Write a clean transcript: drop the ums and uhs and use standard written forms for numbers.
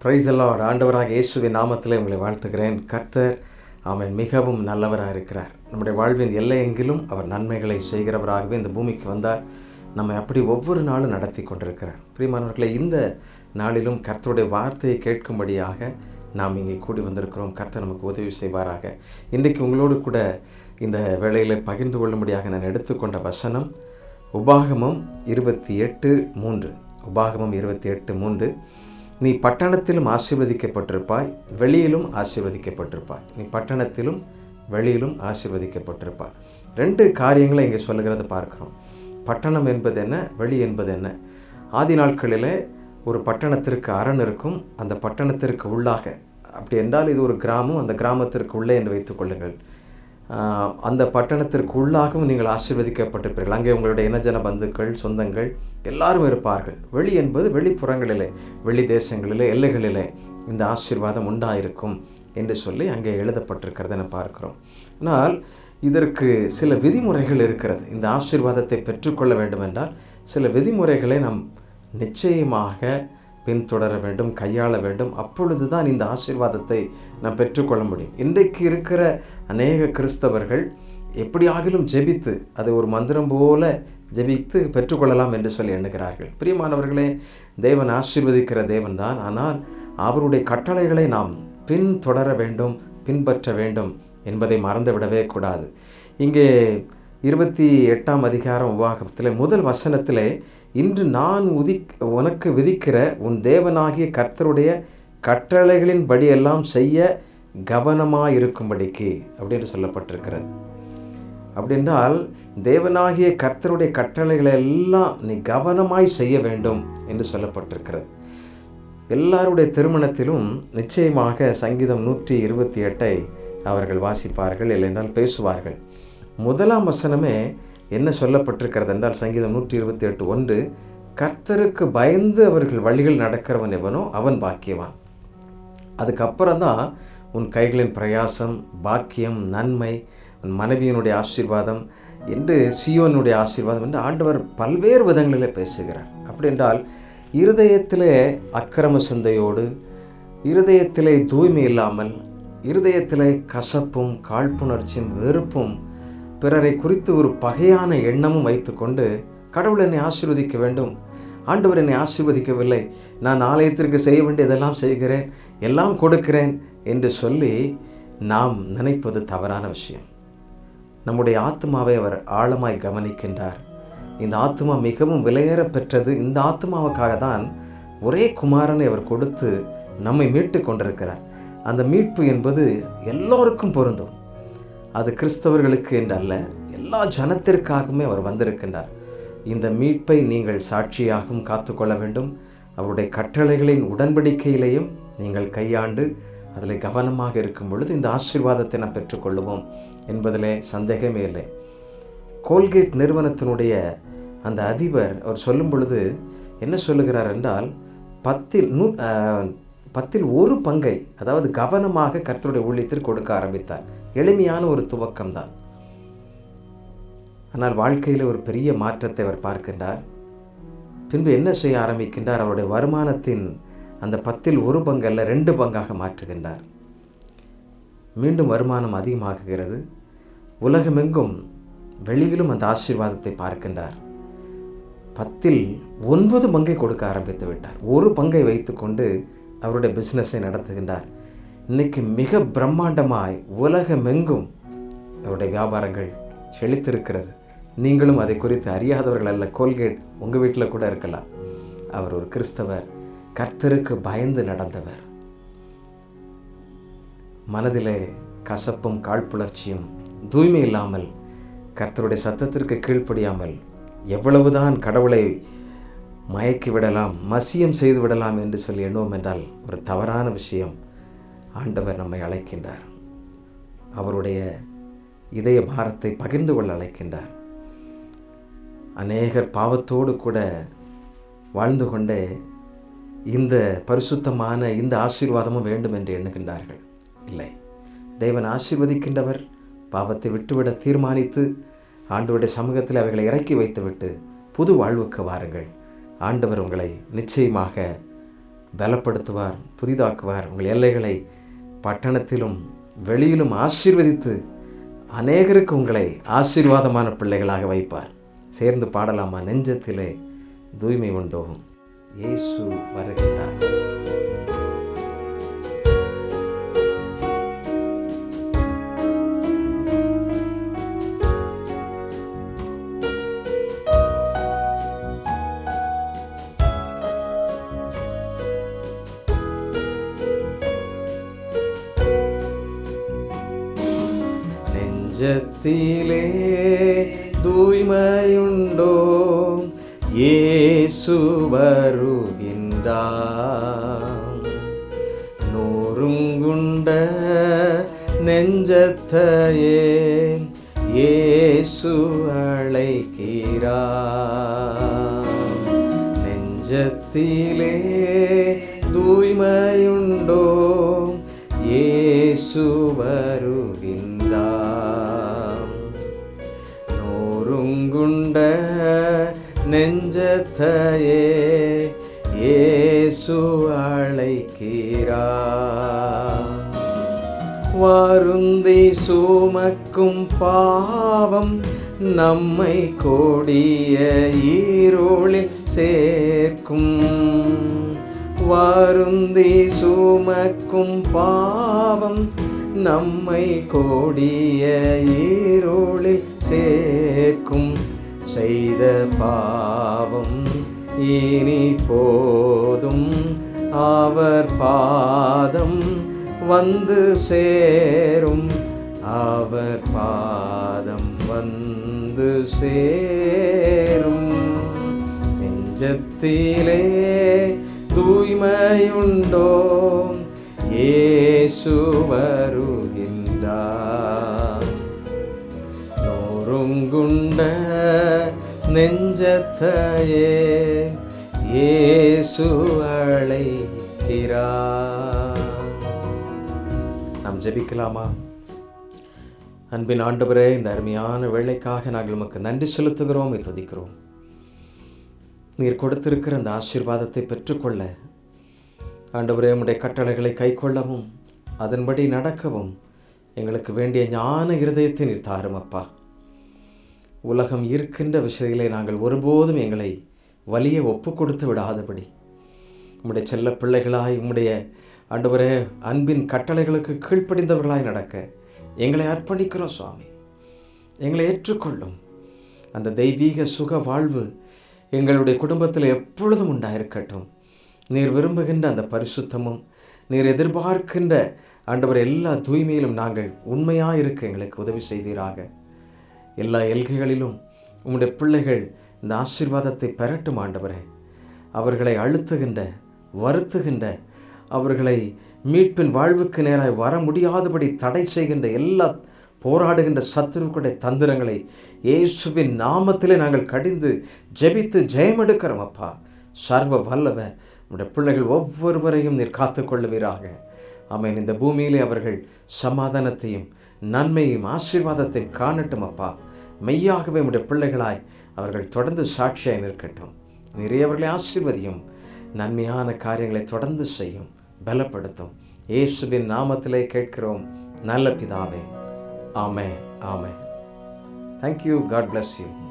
Praise the Lord. ஆண்டவராக இயேசுவின் நாமத்திலே உங்களை வாழ்த்துகிறேன். கர்த்தர் ஆமென் மிகவும் நல்லவராக இருக்கிறார். நம்முடைய வாழ்வின் எல்லையெங்கிலும் அவர் நன்மைகளை செய்கிறவராகவே இந்த பூமிக்கு வந்தார். நம்மை அப்படி ஒவ்வொரு நாளும் நடத்தி கொண்டிருக்கிறார். பிரியமானவர்களே, இந்த நாளிலும் கர்த்தருடைய வார்த்தையை கேட்கும்படியாக நாம் இங்கே கூடி வந்திருக்கிறோம். கர்த்தர் நமக்கு உதவி செய்வாராக. இன்றைக்கு உங்களோடு கூட இந்த வேளையில் பகிர்ந்து கொள்ளும்படியாக நான் எடுத்துக்கொண்ட வசனம் உபாகமம் 28:3. உபாகமம் 28:3. நீ பட்டணத்திலும் ஆசீர்வதிக்கப்பட்டிருப்பாய், வெளியிலும் ஆசீர்வதிக்கப்பட்டிருப்பாய். நீ பட்டணத்திலும் வெளியிலும் ஆசீர்வதிக்கப்பட்டிருப்பாய். 2 காரியங்களை இங்கே சொல்லுகிறத பார்க்கிறோம். பட்டணம் என்பது என்ன, வெளி என்பது என்ன? ஆதி நாட்களில் ஒரு பட்டணத்திற்கு அரண் இருக்கும். அந்த பட்டணத்திற்கு உள்ளாக, அப்படி என்றால் இது ஒரு கிராமம், அந்த கிராமத்திற்கு உள்ளே என்று வைத்துக் கொள்ளுங்கள். அந்த பட்டணத்திற்கு உள்ளாகவும் நீங்கள் ஆசீர்வதிக்கப்பட்டிருப்பீர்கள். அங்கே உங்களுடைய இனஜன பந்துக்கள், சொந்தங்கள் எல்லாரும் இருப்பார்கள். வெளி என்பது வெளிப்புறங்களிலே, வெளி தேசங்களிலே, எல்லைகளிலே இந்த ஆசீர்வாதம் உண்டாயிருக்கும் என்று சொல்லி அங்கே எழுதப்பட்டிருக்கிறத பார்க்கிறோம். ஆனால் இதற்கு சில விதிமுறைகள் இருக்கிறது. இந்த ஆசீர்வாதத்தை பெற்றுக்கொள்ள வேண்டும் என்றால் சில விதிமுறைகளை நாம் நிச்சயமாக பின்தொடர வேண்டும், கையாள வேண்டும். அப்பொழுது தான் இந்த ஆசீர்வாதத்தை நாம் பெற்றுக்கொள்ள முடியும். இன்றைக்கு இருக்கிற அநேக கிறிஸ்தவர்கள் எப்படியாகிலும் ஜெபித்து, அதை ஒரு மந்திரம் போல ஜெபித்து பெற்றுக்கொள்ளலாம் என்று சொல்லி எண்ணுகிறார்கள். பிரியமானவர்களே, தேவன் ஆசீர்வதிக்கிற தேவன் தான். ஆனால் அவருடைய கட்டளைகளை நாம் பின்தொடர வேண்டும், பின்பற்ற வேண்டும் என்பதை மறந்துவிடவே கூடாது. இங்கே 28ஆம் அதிகாரம் உபாகமத்திலே முதல் வசனத்திலே, இன்று நான் உனக்கு விதிக்கிற உன் தேவனாகிய கர்த்தருடைய கட்டளைகளின் படியெல்லாம் செய்ய கவனமாயிருக்கும்படிக்கு அப்படின்னு சொல்லப்பட்டிருக்கிறது. அப்படின்றால் தேவனாகிய கர்த்தருடைய கட்டளைகளை எல்லாம் நீ கவனமாய் செய்ய வேண்டும் என்று சொல்லப்பட்டிருக்கிறது. எல்லாருடைய திருமணத்திலும் நிச்சயமாக சங்கீதம் 128 அவர்கள் வாசிப்பார்கள், இல்லைன்றால் பேசுவார்கள். முதலாம் வசனமே என்ன சொல்லப்பட்டிருக்கிறது என்றால் சங்கீதம் 128:1, கர்த்தருக்கு பயந்து அவர்கள் வழிகள் நடக்கிறவன் எவனோ அவன் பாக்கியவான். அதுக்கப்புறம் தான் உன் கைகளின் பிரயாசம், பாக்கியம், நன்மை, உன் மனைவியினுடைய ஆசீர்வாதம் என்று, சீயோனுடைய ஆசீர்வாதம் என்று ஆண்டவர் பல்வேறு விதங்களில் பேசுகிறார். அப்படி என்றால் இருதயத்திலே அக்கிரம சிந்தையோடு, இருதயத்திலே தூய்மை இல்லாமல், இருதயத்திலே கசப்பும் காழ்ப்புணர்ச்சியும் வெறுப்பும் பிறரை குறித்து ஒரு பகையான எண்ணமும் வைத்துக்கொண்டு கடவுள் என்னை ஆசீர்வதிக்க வேண்டும், ஆண்டவர் என்னை ஆசீர்வதிக்கவில்லை, நான் ஆலயத்திற்கு செய்ய வேண்டியதெல்லாம் செய்கிறேன், எல்லாம் கொடுக்கிறேன் என்று சொல்லி நாம் நினைப்பது தவறான விஷயம். நம்முடைய ஆத்மாவை அவர் ஆழமாய் கவனிக்கின்றார். இந்த ஆத்மா மிகவும் விலையேற பெற்றது. இந்த ஆத்மாவுக்காக தான் ஒரே குமாரனை அவர் கொடுத்து நம்மை மீட்டு கொண்டிருக்கிறார். அந்த மீட்பு என்பது எல்லோருக்கும் பொருந்தும். அது கிறிஸ்தவர்களுக்கு என்றல்ல, எல்லா ஜனத்திற்காகவுமே அவர் வந்திருக்கின்றார். இந்த மீட்பை நீங்கள் சாட்சியாகவும் காத்துக்கொள்ள வேண்டும். அவருடைய கட்டளைகளின் உடன்படிக்கையிலையும் நீங்கள் கையாண்டு அதில் கவனமாக இருக்கும் பொழுது இந்த ஆசீர்வாதத்தை நாம் பெற்றுக்கொள்ளுவோம் என்பதிலே சந்தேகமே இல்லை. கோல்கேட் நிறுவனத்தினுடைய அந்த அதிபர் அவர் சொல்லும் பொழுது என்ன சொல்லுகிறார் என்றால், 10ல் 1 பங்கை, அதாவது கவனமாக கர்த்தருடைய ஊழியத்திற்கு கொடுக்க ஆரம்பித்தார். எளிமையான ஒரு துவக்கம்தான். ஆனால் வாழ்க்கையில் ஒரு பெரிய மாற்றத்தை அவர் பார்க்கின்றார். பின்பு என்ன செய்ய ஆரம்பிக்கின்றார்? அவருடைய வருமானத்தின் அந்த 10ல் 1 பங்கல்ல 2 பங்காக மாற்றுகின்றார். மீண்டும் வருமானம் அதிகமாகுகிறது. உலகமெங்கும் வெளியிலும் அந்த ஆசீர்வாதத்தை பார்க்கின்றார். 10ல் 9 பங்கை கொடுக்க ஆரம்பித்து விட்டார். 1 பங்கை வைத்துக்கொண்டு அவருடைய பிஸ்னஸை நடத்துகின்றார். இன்னைக்கு மிக பிரம்மாண்டமாய் உலகமெங்கும் அவருடைய வியாபாரங்கள் செழித்திருக்கிறது. நீங்களும் அதை குறித்து அறியாதவர்கள் அல்ல. கோல்கேட் உங்கள் வீட்டில் கூட இருக்கலாம். அவர் ஒரு கிறிஸ்தவர், கர்த்தருக்கு பயந்து நடந்தவர். மனதிலே கசப்பும் காழ்ப்புணர்ச்சியும் தூய்மை இல்லாமல், கர்த்தருடைய சத்தத்திற்கு கீழ்ப்படியாமல் எவ்வளவுதான் கடவுளை மயக்கி விடலாம், மசியம் செய்து விடலாம் என்று சொல்லி எண்ணுவோம் என்றால் ஒரு தவறான விஷயம். ஆண்டவர் நம்மை அழைக்கின்றார். அவருடைய இதய பாரத்தை பகிர்ந்து கொள்ள அழைக்கின்றார். அநேகர் பாவத்தோடு கூட வாழ்ந்து கொண்டே இந்த பரிசுத்தமான இந்த ஆசீர்வாதமும் வேண்டும் என்று எண்ணுகின்றார்கள். இல்லை, தேவன் ஆசீர்வதிக்கின்றவர். பாவத்தை விட்டுவிட தீர்மானித்து ஆண்டவருடைய சமூகத்தில் அவைகளை இறக்கி வைத்துவிட்டு புது வாழ்வுக்கு வாருங்கள். ஆண்டவர் உங்களை நிச்சயமாக பலப்படுத்துவார், புதிதாக்குவார். உங்கள் எல்லைகளை பட்டணத்திலும் வெளியிலும் ஆசீர்வதித்து அநேகருக்கு உங்களை ஆசீர்வாதமான பிள்ளைகளாக வைப்பார். சேர்ந்து பாடலாமா? நெஞ்சத்திலே தூய்மை உண்டோ, இயேசு வருகிறார். நெஞ்சத்திலே தூய்மையுண்டோ, இயேசு வருகின்றார். நொறுங்குண்ட நெஞ்சத்தையே இயேசு அழைக்கிறார். நெஞ்சத்திலே தூய்மையுண்டோ, இயேசு வருகின்றார். நொறுங்குண்ட நெஞ்சத்தையே இயேசு அழைக்கிறார். வருந்தி சுமக்கும் பாவம் நம்மை கொடிய இருளில் சேர்க்கும். வருந்தி சுமக்கும் பாவம் நம்மை கொடிய இருளில் சேர்க்கும். செய்த பாவம் இனி போதும், அவர் பாதம் வந்து சேரும். அவர் பாதம் வந்து சேரும். நெஞ்சத்திலே தூய்மையுண்டோ, இயேசு வருகின்றார். நொறுங்குண்ட நெஞ்சத்தையே இயேசு அழைக்கிறார். நாம் ஜெபிக்கலாமா? அன்பின் ஆண்டவரே, இந்த அருமையான வேளைக்காக நாங்கள் உமக்கு நன்றி செலுத்துகிறோம், துதிக்கிறோம். நீர் கொடுத்திருக்கிற அந்த ஆசீர்வாதத்தை பெற்றுக்கொள்ள ஆண்டவரே, உம்முடைய கட்டளைகளை கைக்கொள்ளவும் அதன்படி நடக்கவும் எங்களுக்கு வேண்டிய ஞான இருதயத்தை நீர் தாரும் அப்பா. உலகம் இருக்கின்ற விஷயங்களை நாங்கள் ஒருபோதும் எங்களை வலிய ஒப்பு கொடுத்து விடாதபடி உம்முடைய செல்ல பிள்ளைகளாய் உம்முடைய ஆண்டவரே அன்பின் கட்டளைகளுக்கு கீழ்ப்படிந்தவர்களாய் நடக்க எங்களை அர்ப்பணிக்கிறோம் சுவாமி. எங்களை ஏற்றுக்கொள்ளும். அந்த தெய்வீக சுக வாழ்வு எங்களுடைய குடும்பத்தில் எப்பொழுதும் உண்டாயிருக்கட்டும். நீர் விரும்புகின்ற அந்த பரிசுத்தமும் நீர் எதிர்பார்க்கின்ற ஆண்டவர் எல்லா தூய்மையிலும் நாங்கள் உண்மையாக இருக்க எங்களுக்கு உதவி செய்வீராக. எல்லா எல்கைகளிலும் உம்முடைய பிள்ளைகள் இந்த ஆசீர்வாதத்தை பெறட்டும் ஆண்டவரே. அவர்களை அழுத்துகின்ற, வருத்துகின்ற, அவர்களை மீட்பின் வாழ்வுக்கு நேராக வர முடியாதபடி தடை செய்கின்ற எல்லா போராடுகின்ற சத்துருக்களுடைய தந்திரங்களை இயேசுவின் நாமத்திலே நாங்கள் கடிந்து ஜெபித்து ஜெயமெடுக்கிறோம் அப்பா. சர்வ வல்லவர் உம்முடைய பிள்ளைகள் ஒவ்வொருவரையும் நீர் காத்துக்கொள்ளுவீராக. ஆமென். இந்த பூமியிலே அவர்கள் சமாதானத்தையும் நன்மையும் ஆசீர்வாதத்தையும் காணட்டும் அப்பா. மெய்யாகவே உம்முடைய பிள்ளைகளாய் அவர்கள் தொடர்ந்து சாட்சியாய் நிற்கட்டும். நிறையவர்களை ஆசீர்வதியும், நன்மையான காரியங்களை தொடர்ந்து செய்யும், பலப்படுத்தும். இயேசுவின் நாமத்திலே கேட்கிறோம் நல்ல பிதாவே. ஆமென், ஆமென். Thank you. God bless you.